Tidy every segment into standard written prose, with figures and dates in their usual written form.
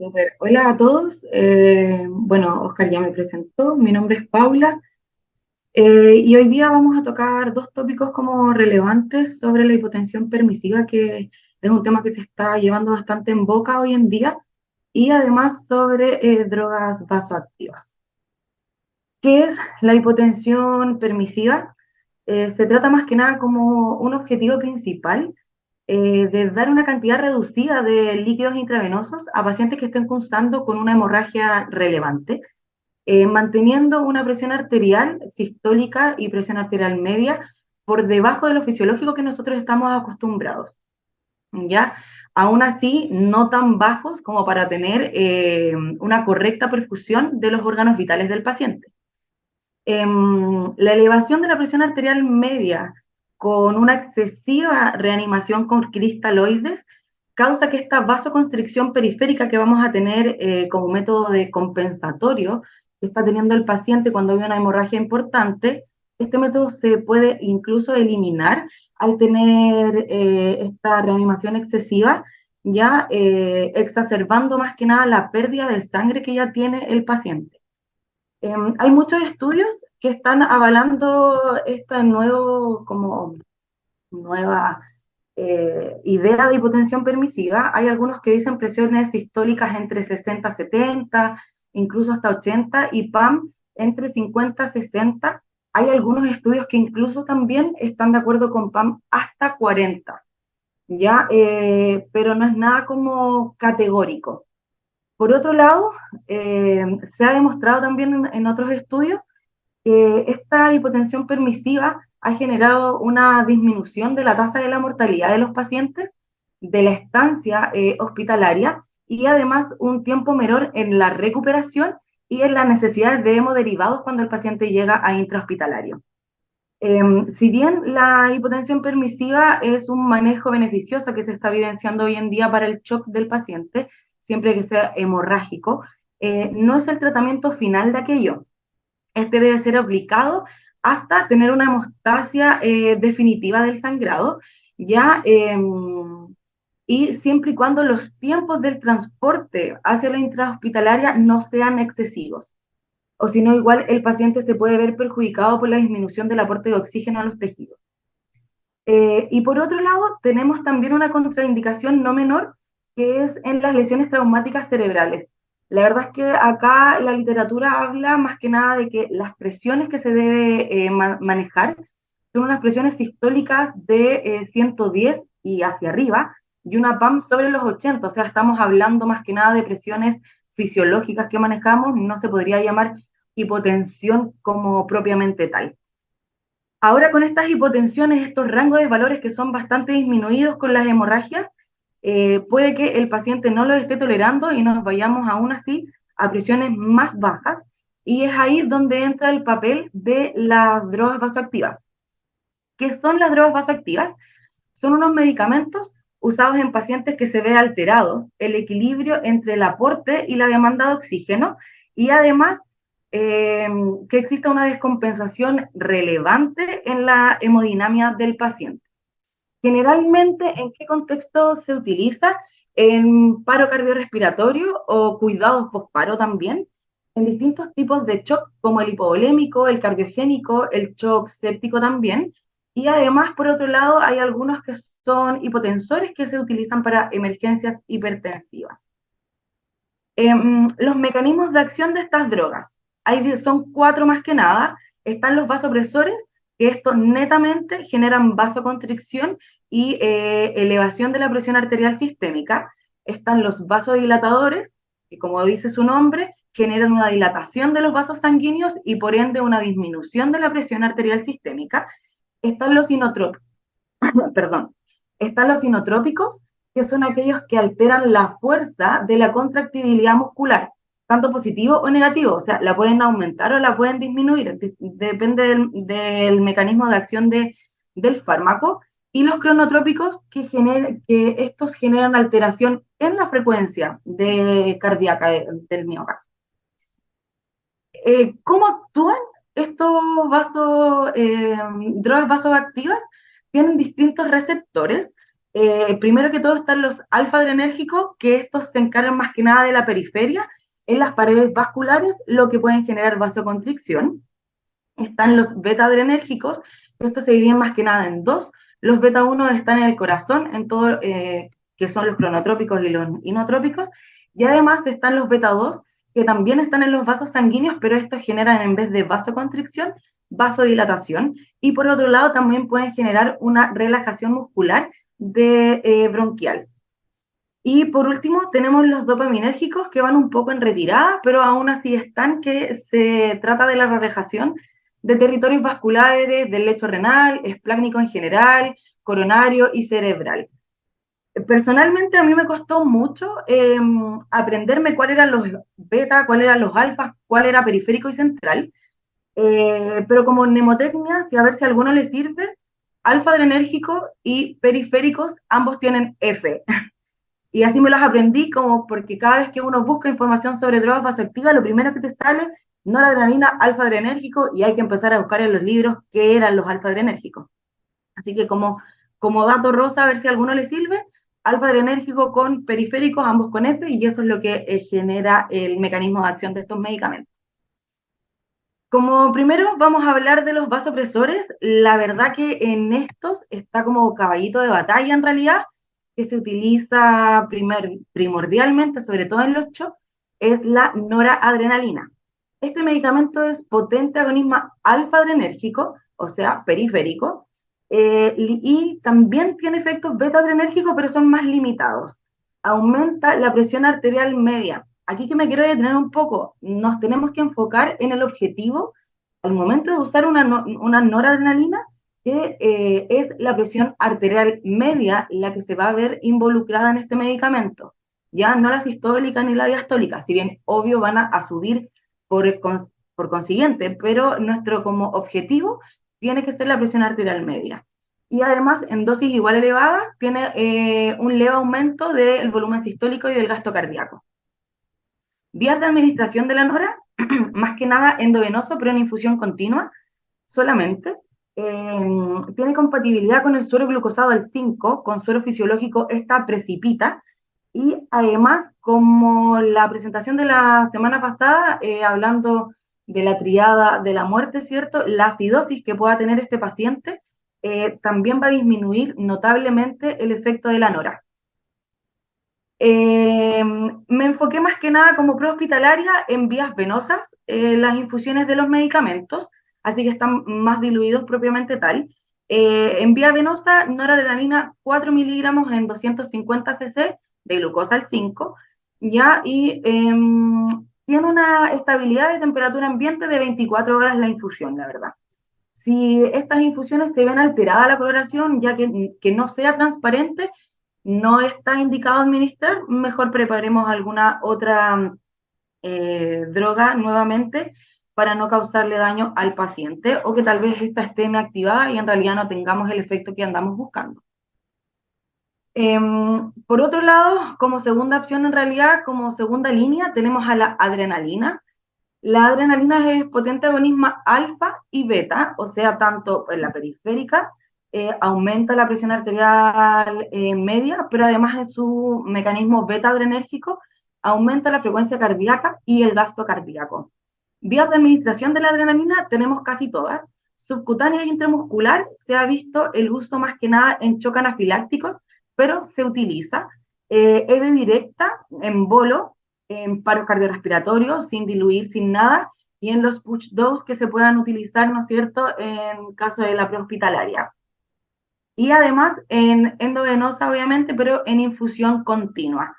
Súper. Hola a todos. Bueno, Oscar ya me presentó. Mi nombre es Paula y hoy día vamos a tocar dos tópicos como relevantes sobre la hipotensión permisiva, que es un tema que se está llevando bastante en boca hoy en día, y además sobre drogas vasoactivas. ¿Qué es la hipotensión permisiva? Se trata más que nada como un objetivo principal de dar una cantidad reducida de líquidos intravenosos a pacientes que estén cursando con una hemorragia relevante, manteniendo una presión arterial sistólica y presión arterial media por debajo de lo fisiológico que nosotros estamos acostumbrados, ¿ya? Aún así, no tan bajos como para tener una correcta perfusión de los órganos vitales del paciente. La elevación de la presión arterial media con una excesiva reanimación con cristaloides causa que esta vasoconstricción periférica que vamos a tener como método de compensatorio que está teniendo el paciente cuando hay una hemorragia importante, este método se puede incluso eliminar al tener esta reanimación excesiva, ya exacerbando más que nada la pérdida de sangre que ya tiene el paciente. Hay muchos estudios que están avalando esta nueva idea de hipotensión permisiva. Hay algunos que dicen presiones sistólicas entre 60 a 70, incluso hasta 80, y PAM entre 50 a 60. Hay algunos estudios que incluso también están de acuerdo con PAM hasta 40, ¿ya? Pero no es nada como categórico. Por otro lado, se ha demostrado también en otros estudios que esta hipotensión permisiva ha generado una disminución de la tasa de la mortalidad de los pacientes, de la estancia hospitalaria y además un tiempo menor en la recuperación y en las necesidades de hemoderivados cuando el paciente llega a intrahospitalario. Si bien la hipotensión permisiva es un manejo beneficioso que se está evidenciando hoy en día para el shock del paciente, siempre que sea hemorrágico, no es el tratamiento final de aquello. Este debe ser aplicado hasta tener una hemostasia definitiva del sangrado, ya, y siempre y cuando los tiempos del transporte hacia la intrahospitalaria no sean excesivos. O si no, igual el paciente se puede ver perjudicado por la disminución del aporte de oxígeno a los tejidos. Y por otro lado, tenemos también una contraindicación no menor, que es en las lesiones traumáticas cerebrales. La verdad es que acá la literatura habla más que nada de que las presiones que se debe manejar son unas presiones sistólicas de 110 y hacia arriba, y una PAM sobre los 80, o sea, estamos hablando más que nada de presiones fisiológicas que manejamos, no se podría llamar hipotensión como propiamente tal. Ahora con estas hipotensiones, estos rangos de valores que son bastante disminuidos con las hemorragias, puede que el paciente no lo esté tolerando y nos vayamos aún así a presiones más bajas, y es ahí donde entra el papel de las drogas vasoactivas. ¿Qué son las drogas vasoactivas? Son unos medicamentos usados en pacientes que se ve alterado el equilibrio entre el aporte y la demanda de oxígeno, y además eh, que exista una descompensación relevante en la hemodinamia del paciente. Generalmente, ¿en qué contexto se utiliza? En paro cardiorrespiratorio o cuidados posparo también, en distintos tipos de shock como el hipovolémico, el cardiogénico, el shock séptico también. Y además, por otro lado, hay algunos que son hipotensores que se utilizan para emergencias hipertensivas. Los mecanismos de acción de estas drogas. Son cuatro más que nada. Están los vasopresores, que estos netamente generan vasoconstricción y elevación de la presión arterial sistémica. Están los vasodilatadores, que como dice su nombre, generan una dilatación de los vasos sanguíneos y por ende una disminución de la presión arterial sistémica. Están los inotrópicos, perdón, están los inotrópicos, que son aquellos que alteran la fuerza de la contractibilidad muscular, tanto positivo o negativo, o sea, la pueden aumentar o la pueden disminuir, depende del mecanismo de acción del fármaco, y los cronotrópicos, que estos generan alteración en la frecuencia cardíaca del miocardio. ¿Cómo actúan estos drogas vasoactivas? Tienen distintos receptores Primero que todo están los alfa-adrenérgicos, que estos se encargan más que nada de la periferia, en las paredes vasculares, lo que pueden generar vasoconstricción. Están los beta-adrenérgicos, estos se dividen más que nada en dos. Los beta-1 están en el corazón, en todo, que son los cronotrópicos y los inotrópicos, y además están los beta-2, que también están en los vasos sanguíneos, pero estos generan en vez de vasoconstricción, vasodilatación, y por otro lado también pueden generar una relajación muscular de bronquial. Y por último tenemos los dopaminérgicos que van un poco en retirada, pero aún así están, que se trata de la relajación de territorios vasculares, del lecho renal, esplácnico en general, coronario y cerebral. Personalmente a mí me costó mucho aprenderme cuáles eran los beta, cuáles eran los alfas, cuál era periférico y central, pero como mnemotecnia, si a ver si a alguno le sirve, alfa adrenérgico y periféricos ambos tienen F. Y así me los aprendí, como porque cada vez que uno busca información sobre drogas vasoactivas, lo primero que te sale, noradrenalina, alfa-adrenérgico, y hay que empezar a buscar en los libros qué eran los alfa-adrenérgicos. Así que como dato rosa, a ver si a alguno le sirve, alfa-adrenérgico con periféricos, ambos con F, y eso es lo que genera el mecanismo de acción de estos medicamentos. Como primero vamos a hablar de los vasopresores, la verdad que en estos está como caballito de batalla en realidad, que se utiliza primordialmente, sobre todo en los shock, es la noradrenalina. Este medicamento es potente agonismo alfa-adrenérgico, o sea, periférico, y también tiene efectos beta-adrenérgicos, pero son más limitados. Aumenta la presión arterial media. Aquí que me quiero detener un poco, nos tenemos que enfocar en el objetivo al momento de usar una noradrenalina, que es la presión arterial media la que se va a ver involucrada en este medicamento, ya no la sistólica ni la diastólica, si bien obvio van a subir por consiguiente, pero nuestro como objetivo tiene que ser la presión arterial media. Y además, en dosis igual elevadas, tiene un leve aumento del volumen sistólico y del gasto cardíaco. Vías de administración de la nora, más que nada endovenoso, pero en infusión continua solamente. Tiene compatibilidad con el suero glucosado al 5, con suero fisiológico esta precipita, y además, como la presentación de la semana pasada, hablando de la triada de la muerte, ¿cierto? La acidosis que pueda tener este paciente también va a disminuir notablemente el efecto de la nora. Me enfoqué más que nada como prehospitalaria en vías venosas, las infusiones de los medicamentos, así que están más diluidos propiamente tal. En vía venosa, noradrenalina 4 miligramos en 250 cc de glucosa al 5, ya, y tiene una estabilidad de temperatura ambiente de 24 horas la infusión, la verdad. Si estas infusiones se ven alterada la coloración, ya que no sea transparente, no está indicado administrar, mejor preparemos alguna otra droga nuevamente para no causarle daño al paciente, o que tal vez esta esté inactivada y en realidad no tengamos el efecto que andamos buscando. Por otro lado, como segunda opción en realidad, como segunda línea, tenemos a la adrenalina. La adrenalina es potente agonismo alfa y beta, o sea, tanto en la periférica, aumenta la presión arterial media, pero además en su mecanismo beta adrenérgico aumenta la frecuencia cardíaca y el gasto cardíaco. Vías de administración de la adrenalina tenemos casi todas. Subcutánea y intramuscular se ha visto el uso más que nada en shock anafilácticos, pero se utiliza. EV directa en bolo, en paros cardiorrespiratorios, sin diluir, sin nada, y en los push dose que se puedan utilizar, ¿no es cierto?, en caso de la prehospitalaria. Y además en endovenosa, obviamente, pero en infusión continua.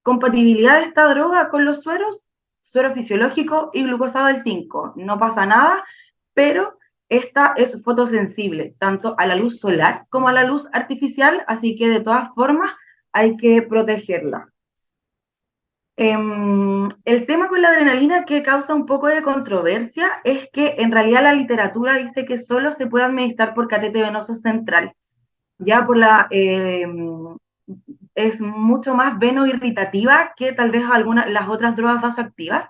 Compatibilidad de esta droga con los sueros, suero fisiológico y glucosado del 5. No pasa nada, pero esta es fotosensible, tanto a la luz solar como a la luz artificial, así que de todas formas hay que protegerla. El tema con la adrenalina que causa un poco de controversia es que en realidad la literatura dice que solo se puede administrar por catete venoso central, ya por es mucho más venoirritativa que tal vez algunas las otras drogas vasoactivas,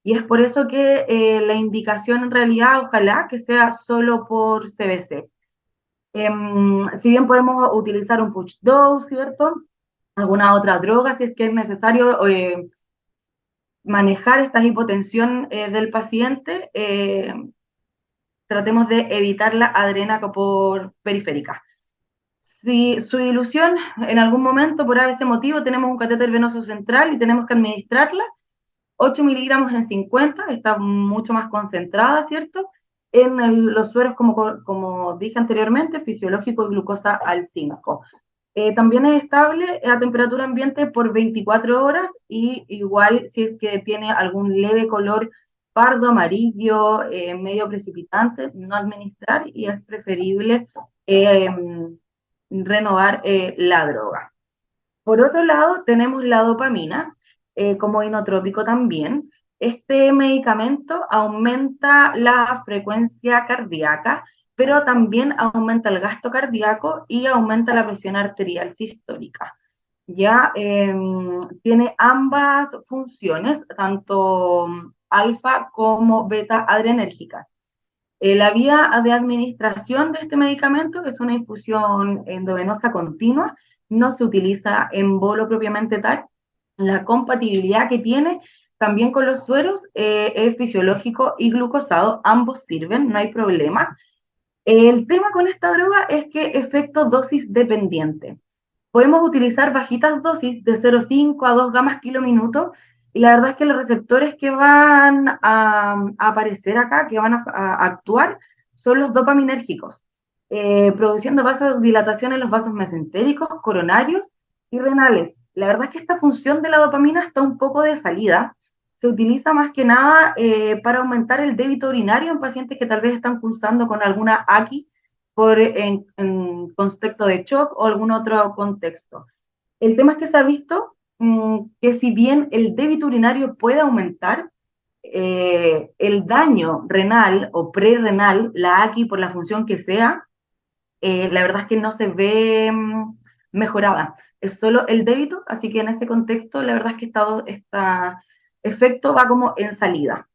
y es por eso que la indicación en realidad ojalá que sea solo por CBC. Si bien podemos utilizar un push dose, ¿cierto? Alguna otra droga, si es que es necesario manejar esta hipotensión del paciente, tratemos de evitar la adrena por periférica. Si su dilución en algún momento, por ese motivo, tenemos un catéter venoso central y tenemos que administrarla, 8 miligramos en 50, está mucho más concentrada, ¿cierto? En los sueros, como dije anteriormente, fisiológico y glucosa al 5. También es estable a temperatura ambiente por 24 horas y igual si es que tiene algún leve color pardo, amarillo, medio precipitante, no administrar y es preferible eh, renovar la droga. Por otro lado, tenemos la dopamina, como inotrópico también. Este medicamento aumenta la frecuencia cardíaca, pero también aumenta el gasto cardíaco y aumenta la presión arterial sistólica. Ya tiene ambas funciones, tanto alfa como beta adrenérgicas. La vía de administración de este medicamento es una infusión endovenosa continua, no se utiliza en bolo propiamente tal. La compatibilidad que tiene también con los sueros es fisiológico y glucosado, ambos sirven, no hay problema. El tema con esta droga es que efecto dosis dependiente. Podemos utilizar bajitas dosis de 0,5 a 2 gamas kilominuto y la verdad es que los receptores que van a aparecer acá, que van a actuar, son los dopaminérgicos, produciendo vasodilatación en los vasos mesentéricos, coronarios y renales. La verdad es que esta función de la dopamina está un poco de salida. Se utiliza más que nada para aumentar el débito urinario en pacientes que tal vez están cursando con alguna AQI en contexto de shock o algún otro contexto. El tema es que se ha visto que si bien el débito urinario puede aumentar, el daño renal o prerrenal, la AQI por la función que sea, la verdad es que no se ve mejorada. Es solo el débito, así que en ese contexto la verdad es que este efecto va como en salida.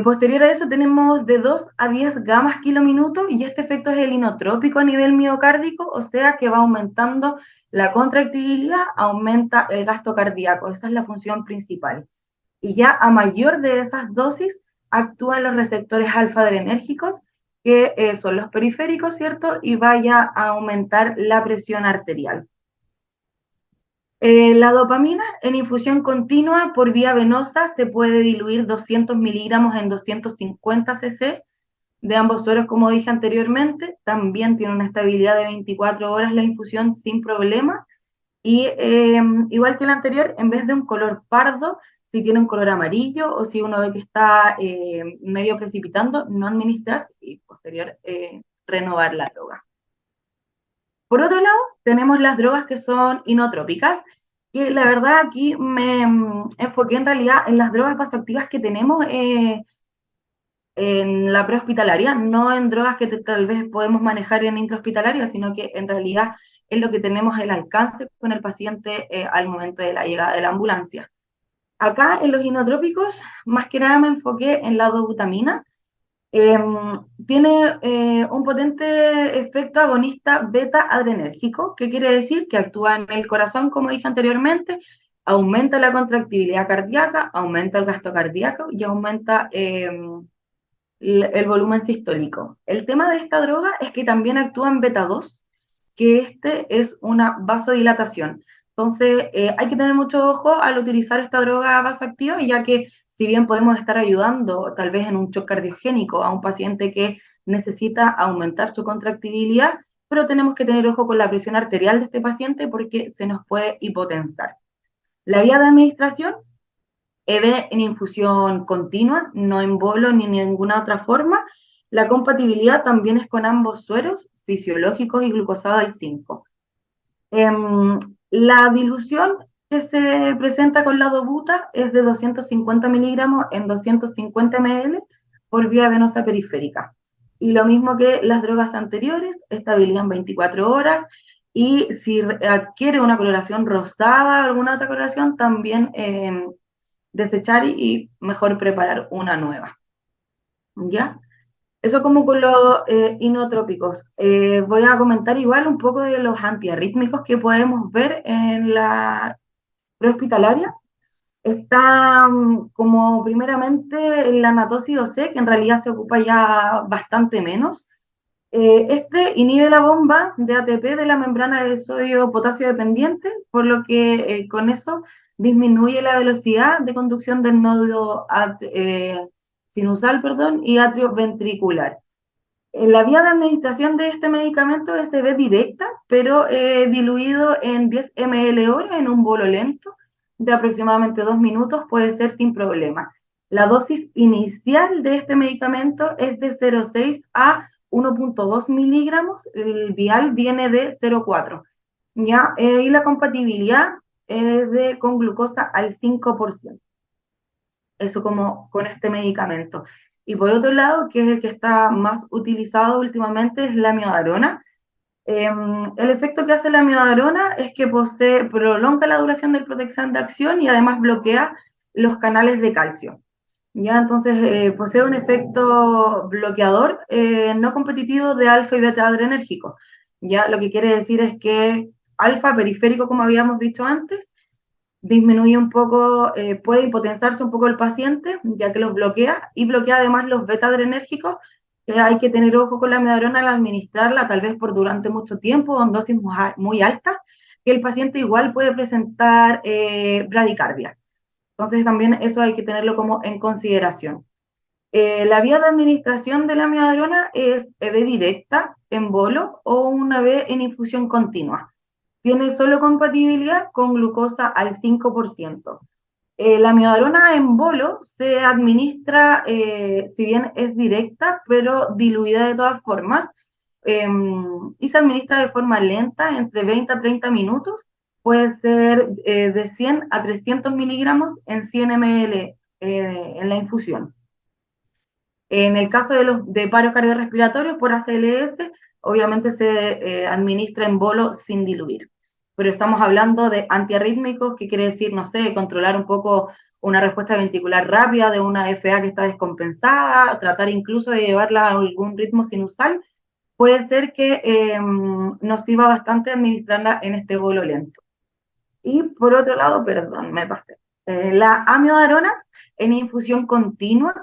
Posterior a eso tenemos de 2 a 10 gamas kilominuto y este efecto es el inotrópico a nivel miocárdico, o sea que va aumentando la contractibilidad, aumenta el gasto cardíaco, esa es la función principal. Y ya a mayor de esas dosis actúan los receptores alfa-adrenérgicos, que son los periféricos, ¿cierto? Y vaya a aumentar la presión arterial. La dopamina en infusión continua por vía venosa se puede diluir 200 miligramos en 250 cc de ambos sueros, como dije anteriormente. También tiene una estabilidad de 24 horas la infusión sin problemas. Y igual que el anterior, en vez de un color pardo, si tiene un color amarillo o si uno ve que está medio precipitando, no administrar y posterior renovar la droga. Por otro lado, tenemos las drogas que son inotrópicas, que la verdad aquí me enfoqué en realidad en las drogas vasoactivas que tenemos en la prehospitalaria, no en drogas que tal vez podemos manejar en intrahospitalaria, sino que en realidad es lo que tenemos el alcance con el paciente al momento de la llegada de la ambulancia. Acá en los inotrópicos, más que nada me enfoqué en la dobutamina. Eh, Tiene un potente efecto agonista beta adrenérgico, que quiere decir que actúa en el corazón, como dije anteriormente, aumenta la contractibilidad cardíaca, aumenta el gasto cardíaco y aumenta el volumen sistólico. El tema de esta droga es que también actúa en beta 2, que este es una vasodilatación. Entonces, hay que tener mucho ojo al utilizar esta droga vasoactiva, ya que si bien podemos estar ayudando tal vez en un shock cardiogénico a un paciente que necesita aumentar su contractibilidad, pero tenemos que tener ojo con la presión arterial de este paciente porque se nos puede hipotensar. La vía de administración EVE en infusión continua, no en bolo ni ninguna otra forma. La compatibilidad también es con ambos sueros, fisiológicos y glucosado al 5. La dilución que se presenta con la dobuta es de 250 miligramos en 250 ml por vía venosa periférica. Y lo mismo que las drogas anteriores, estabilidad en 24 horas. Y si adquiere una coloración rosada o alguna otra coloración, también desechar y mejor preparar una nueva. ¿Ya? Eso como con los inotrópicos. Voy a comentar igual un poco de los antiarrítmicos que podemos ver en la prehospitalaria. Está como primeramente la natosis C, que en realidad se ocupa ya bastante menos. Este inhibe la bomba de ATP de la membrana de sodio-potasio dependiente, por lo que con eso disminuye la velocidad de conducción del nodo sinusal, perdón, y atrioventricular. La vía de administración de este medicamento es CV directa, pero diluido en 10 ml hora en un bolo lento de aproximadamente 2 minutos puede ser sin problema. La dosis inicial de este medicamento es de 0,6 a 1,2 miligramos, el vial viene de 0,4. ¿Ya? Y la compatibilidad es con glucosa al 5%. Eso como con este medicamento. Y por otro lado, que es el que está más utilizado últimamente, es la miodarona. El efecto que hace la miodarona es que prolonga la duración del protección de acción y además bloquea los canales de calcio. Ya, entonces posee un efecto bloqueador no competitivo de alfa y beta adrenérgico. Ya, lo que quiere decir es que alfa periférico, como habíamos dicho antes, disminuye un poco, puede hipotensarse un poco el paciente, ya que los bloquea, y bloquea además los beta-adrenérgicos, que hay que tener ojo con la miodarona al administrarla, tal vez por durante mucho tiempo, en dosis muy altas, que el paciente igual puede presentar bradicardia. Entonces también eso hay que tenerlo como en consideración. La vía de administración de la miodarona es EV directa, en bolo, o una EV en infusión continua. Tiene solo compatibilidad con glucosa al 5%. La miodarona en bolo se administra, si bien es directa, pero diluida de todas formas, eh, y se administra de forma lenta, entre 20 a 30 minutos. Puede ser de 100 a 300 miligramos en 100 ml en la infusión. En el caso de los de paro cardiorrespiratorio por ACLS, obviamente se administra en bolo sin diluir. Pero estamos hablando de antiarrítmicos, que quiere decir, no sé, controlar un poco una respuesta ventricular rápida de una FA que está descompensada, tratar incluso de llevarla a algún ritmo sinusal. Puede ser que nos sirva bastante administrarla en este bolo lento. Y por otro lado, perdón, me pasé. La amiodarona en infusión continua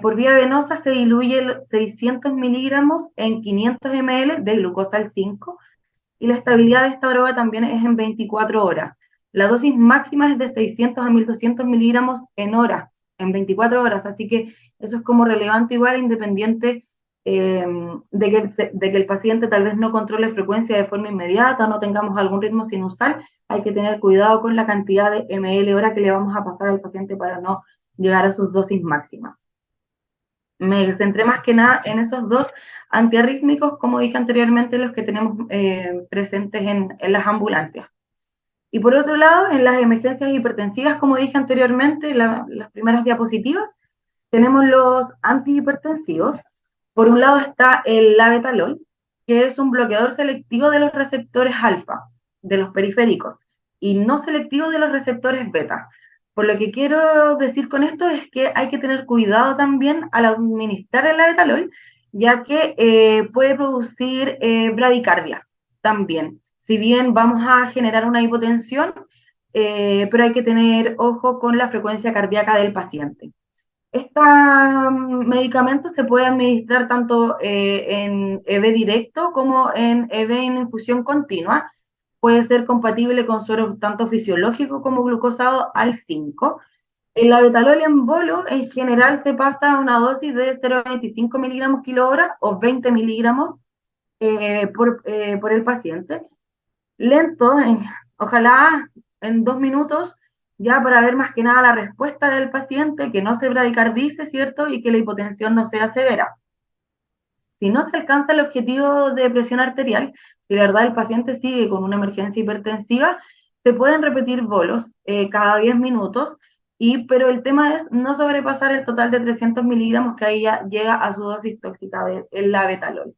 por vía venosa se diluye 600 miligramos en 500 ml de glucosa al 5 y la estabilidad de esta droga también es en 24 horas. La dosis máxima es de 600 a 1200 miligramos en hora, en 24 horas, así que eso es como relevante igual, independiente de que el paciente tal vez no controle frecuencia de forma inmediata, no tengamos algún ritmo sinusal, hay que tener cuidado con la cantidad de ml hora que le vamos a pasar al paciente para no llegar a sus dosis máximas. Me centré más que nada en esos dos antiarrítmicos, como dije anteriormente, los que tenemos presentes en las ambulancias. Y por otro lado, en las emergencias hipertensivas, como dije anteriormente, las primeras diapositivas, tenemos los antihipertensivos. Por un lado está el labetalol, que es un bloqueador selectivo de los receptores alfa, de los periféricos, y no selectivo de los receptores beta. Por lo que quiero decir con esto es que hay que tener cuidado también al administrar el labetalol, ya que puede producir bradicardias también. Si bien vamos a generar una hipotensión, pero hay que tener ojo con la frecuencia cardíaca del paciente. Este medicamento se puede administrar tanto en EV directo como en EV en infusión continua. Puede ser compatible con sueros tanto fisiológico como glucosado al 5. El labetalol en bolo en general se pasa a una dosis de 0,25 miligramos kilo hora o 20 miligramos por el paciente lento, ojalá en 2 minutos, ya para ver más que nada la respuesta del paciente, que no se bradicardice, ¿cierto? Y que la hipotensión no sea severa. Si no se alcanza el objetivo de presión arterial, si la verdad el paciente sigue con una emergencia hipertensiva, se pueden repetir bolos cada 10 minutos, pero el tema es no sobrepasar el total de 300 miligramos que ahí ya llega a su dosis tóxica del labetalol.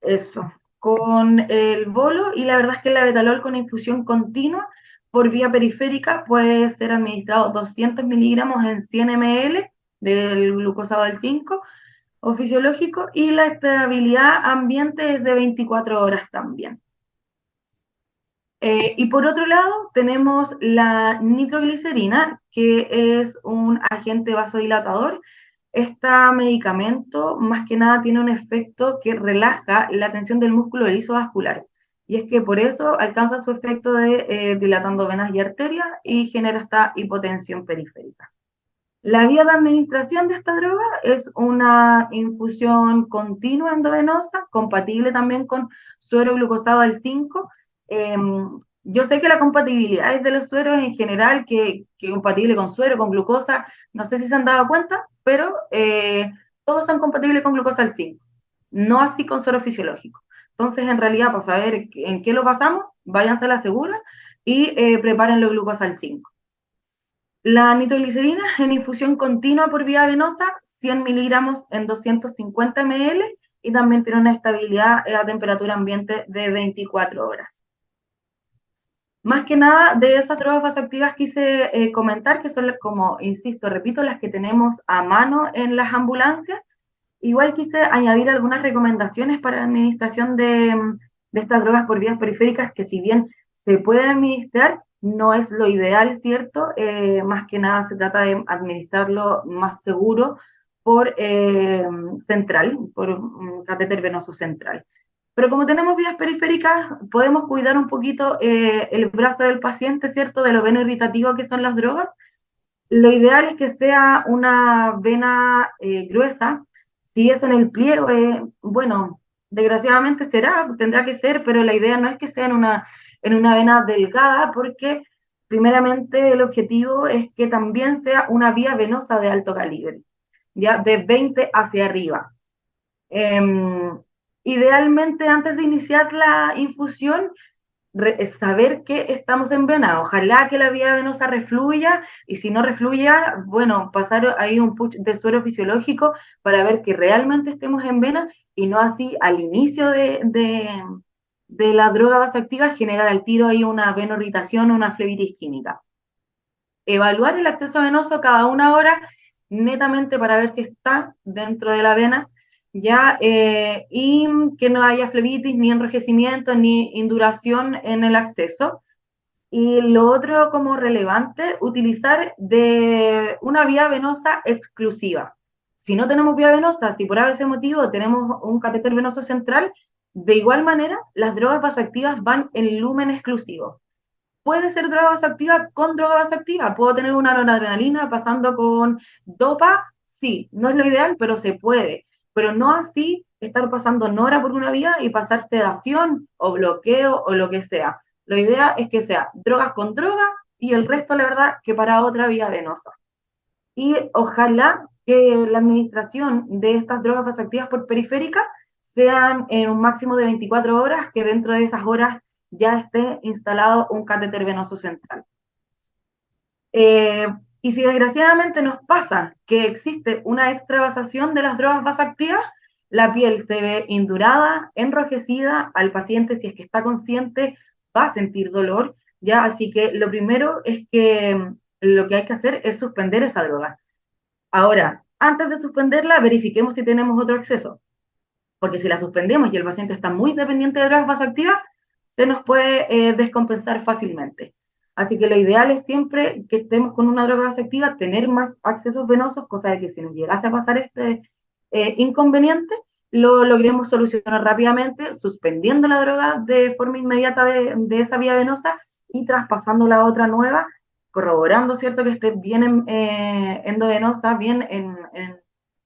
Eso, con el bolo y la verdad es que el labetalol con infusión continua por vía periférica puede ser administrado 200 miligramos en 100 ml del glucosado del 5 o fisiológico, y la estabilidad ambiente es de 24 horas también. Y por otro lado, tenemos la nitroglicerina, que es un agente vasodilatador. Este medicamento, más que nada, tiene un efecto que relaja la tensión del músculo liso vascular. Y es que por eso alcanza su efecto de dilatando venas y arterias y genera esta hipotensión periférica. La vía de administración de esta droga es una infusión continua endovenosa, compatible también con suero glucosado al 5. Eh, yo sé que la compatibilidad es de los sueros en general, que compatible con suero, con glucosa, no sé si se han dado cuenta, pero todos son compatibles con glucosa al 5, no así con suero fisiológico. Entonces, en realidad, para saber en qué lo pasamos, váyanse a la segura y prepárenlo glucosa al 5. La nitroglicerina en infusión continua por vía venosa, 100 miligramos en 250 ml, y también tiene una estabilidad a temperatura ambiente de 24 horas. Más que nada, de esas drogas vasoactivas quise comentar que son, como insisto, repito, las que tenemos a mano en las ambulancias. Igual quise añadir algunas recomendaciones para la administración de estas drogas por vías periféricas, que si bien se pueden administrar, no es lo ideal, ¿cierto? Más que nada se trata de administrarlo más seguro por central, por un catéter venoso central. Pero como tenemos vías periféricas, podemos cuidar un poquito el brazo del paciente, ¿cierto? De lo venoirritativo que son las drogas. Lo ideal es que sea una vena gruesa. Si es en el pliego, bueno, desgraciadamente tendrá que ser, pero la idea no es que sea en una vena delgada, porque primeramente el objetivo es que también sea una vía venosa de alto calibre, ya de 20 hacia arriba. Eh, Idealmente, antes de iniciar la infusión, saber que estamos en vena. Ojalá que la vía venosa refluya, y si no refluya, bueno, pasar ahí un push de suero fisiológico para ver que realmente estemos en vena, y no así al inicio de la droga vasoactiva generar al tiro ahí una venorritación o una flebitis química. Evaluar el acceso venoso cada 1 hora, netamente para ver si está dentro de la vena, ya, y que no haya flebitis, ni enrojecimiento, ni induración en el acceso. Y lo otro como relevante, utilizar de una vía venosa exclusiva. Si no tenemos vía venosa, si por ese motivo tenemos un catéter venoso central, de igual manera, las drogas vasoactivas van en lumen exclusivo. Puede ser droga vasoactiva con droga vasoactiva. Puedo tener una noradrenalina pasando con dopa, sí, no es lo ideal, pero se puede. Pero no así estar pasando nora por una vía y pasar sedación o bloqueo o lo que sea. La idea es que sea drogas con droga, y el resto, la verdad, que para otra vía venosa. Y ojalá que la administración de estas drogas vasoactivas por periférica sean en un máximo de 24 horas, que dentro de esas horas ya esté instalado un catéter venoso central. Eh, y si desgraciadamente nos pasa que existe una extravasación de las drogas vasoactivas, la piel se ve indurada, enrojecida, al paciente, si es que está consciente, va a sentir dolor, ¿ya? Así que lo primero es que lo que hay que hacer es suspender esa droga. Ahora, antes de suspenderla, verifiquemos si tenemos otro acceso, porque si la suspendemos y el paciente está muy dependiente de drogas vasoactivas, se nos puede descompensar fácilmente. Así que lo ideal es siempre que estemos con una droga vasoactiva, tener más accesos venosos, cosa de que si nos llegase a pasar este inconveniente, lo logremos solucionar rápidamente, suspendiendo la droga de forma inmediata de esa vía venosa y traspasando la otra nueva, corroborando, ¿cierto?, que esté bien endovenosa, bien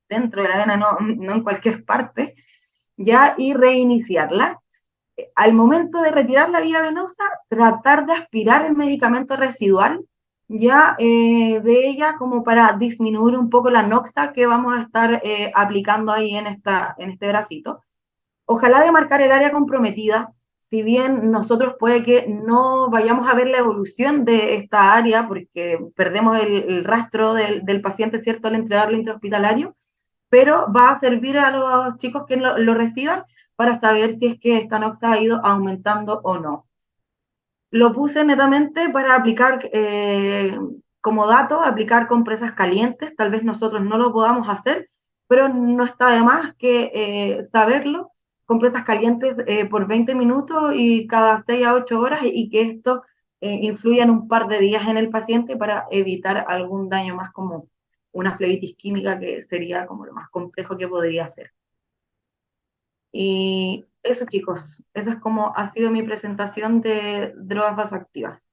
dentro de la vena, no en cualquier parte, ya, y reiniciarla. Al momento de retirar la vía venosa, tratar de aspirar el medicamento residual ya de ella, como para disminuir un poco la noxa que vamos a estar aplicando ahí en este bracito. Ojalá demarcar el área comprometida, si bien nosotros puede que no vayamos a ver la evolución de esta área, porque perdemos el rastro del paciente, ¿cierto?, al entregarlo intrahospitalario, pero va a servir a los chicos que lo reciban para saber si es que esta noxa ha ido aumentando o no. Lo puse netamente para aplicar como dato, aplicar compresas calientes, tal vez nosotros no lo podamos hacer, pero no está de más que saberlo, compresas calientes por 20 minutos y cada 6 a 8 horas y que esto influya en un par de días en el paciente para evitar algún daño más como una flebitis química, que sería como lo más complejo que podría ser. Y eso, chicos, eso es como ha sido mi presentación de drogas vasoactivas.